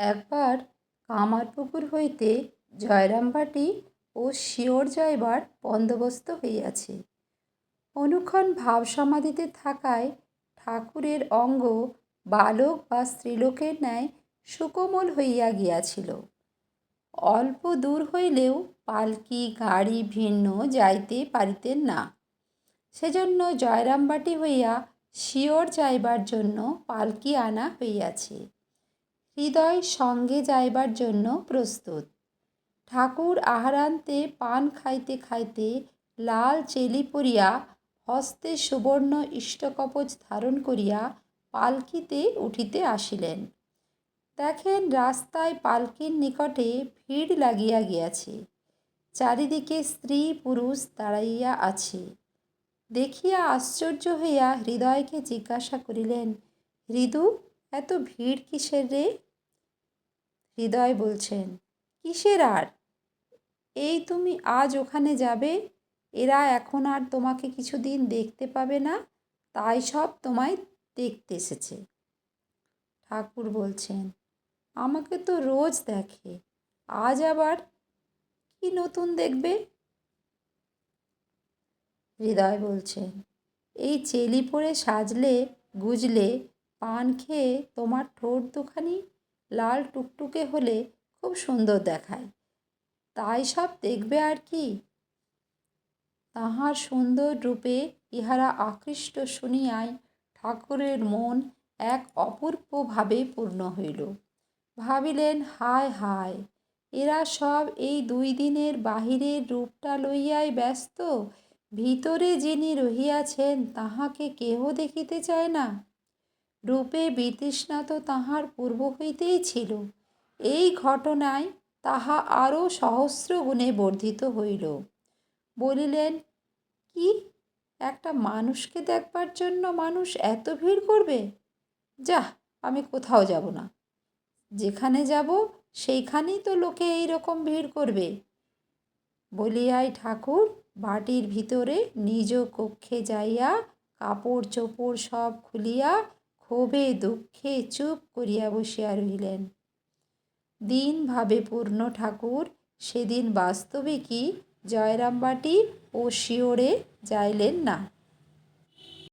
একবার কামারপুকুর হইতে জয়রামবাটি ও শিয়র যাইবার বন্দোবস্ত হইয়াছে। অনুক্ষণ ভাবসমাধিতে থাকায় ঠাকুরের অঙ্গ বালক বা স্ত্রীলোকের ন্যায় সুকোমল হইয়া গিয়াছিল। অল্প দূর হইলেও পালকি গাড়ি ভিন্ন যাইতে পারিতেন না। সেজন্য জয়রামবাটি হইয়া শিয়র যাইবার জন্য পালকি আনা হইয়াছে। হৃদয় সঙ্গে যাইবার জন্য প্রস্তুত। ঠাকুর আহারান্তে পান খাইতে খাইতে লাল চেলি পরিয়া হস্তে সুবর্ণ ইষ্টকবচ ধারণ করিয়া পালকিতে উঠিতে আসিলেন। দেখেন রাস্তায় পালকির নিকটে ভিড় লাগিয়া গিয়াছে। চারিদিকে স্ত্রী পুরুষ দাঁড়াইয়া আছে। দেখিয়া আশ্চর্য হইয়া হৃদয়কে জিজ্ঞাসা করিলেন, হৃদু, এত ভিড় কিসের রে? হৃদয় বলছেন, কিসের আর? এই তুমি আজ ওখানে যাবে, এরা এখন আর তোমাকে কিছুদিন দেখতে পাবে না, তাই সব তোমায় দেখতে এসেছে। ঠাকুর বলছেন, আমাকে তো রোজ দেখে, আজ আবার কি নতুন দেখবে? হৃদয় বলছেন, এই চেলি পরে সাজলে গুজলে পান খেয়ে তোমার ঠোঁট দুখানি লাল টুকটুকে হলে খুব সুন্দর দেখায়, তাই সব দেখবে আর কি। তাহার সুন্দর রূপে ইহারা আকৃষ্ট শুনিয়াই ঠাকুরের মন এক অপূর্ব ভাবে পূর্ণ হইল। ভাবিলেন, হায় হায়, এরা সব এই 2 দিনের বাহিরের রূপটা লইয়াই ব্যস্ত, ভিতরে যিনি রহিয়াছেন তাহাকে কেহ দেখিতে চায় না। রূপে বিতৃষ্ণা তো তাহার পূর্ব হইতেই ছিল, এই ঘটনায় তাহা আরও সহস্র গুণে বর্ধিত হইল। বলিলেন, কি, একটা মানুষকে দেখবার জন্য মানুষ এত ভিড় করবে? যাহ, আমি কোথাও যাব না। যেখানে যাব সেইখানেই তো লোকে এই রকম ভিড় করবে। বলিয়াই ঠাকুর বাটির ভিতরে নিজ কক্ষে যাইয়া কাপড় চোপড় সব খুলিয়া ক্ষোভে দুঃখে চুপ করিয়া বসিয়া রহিলেন। দিন ভাবে পূর্ণ ঠাকুর সেদিন বাস্তবিকই জয়রামবাটি ও শিয়রে যাইলেন না।